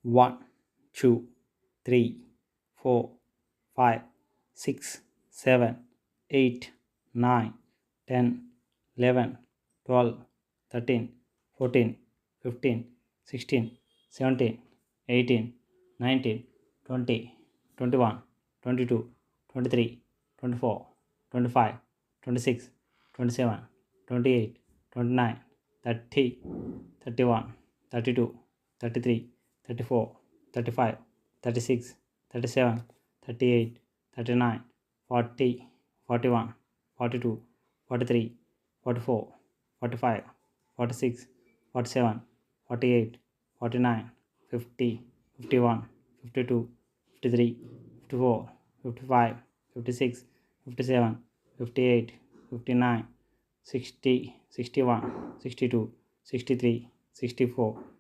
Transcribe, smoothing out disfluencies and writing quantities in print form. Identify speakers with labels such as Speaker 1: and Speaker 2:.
Speaker 1: 1, 2, 3, 4, 5, 6, 7, 8, 9, 10, 11, 12, 13, 14, 15, 16, 17, 18, 19, 20, 21, 22, 23, 24, 25, 26, 27, 28, 29, 30, 31, 32, 33, 34, 35, 36, 37, 38, 39, 40, 41, 42, 43, 44, 45, 46, 47, 48, 49, 50, 51, 52, 53, 54, 55, 56, 57, 58, 59, 60, 61, 62, 63, 64,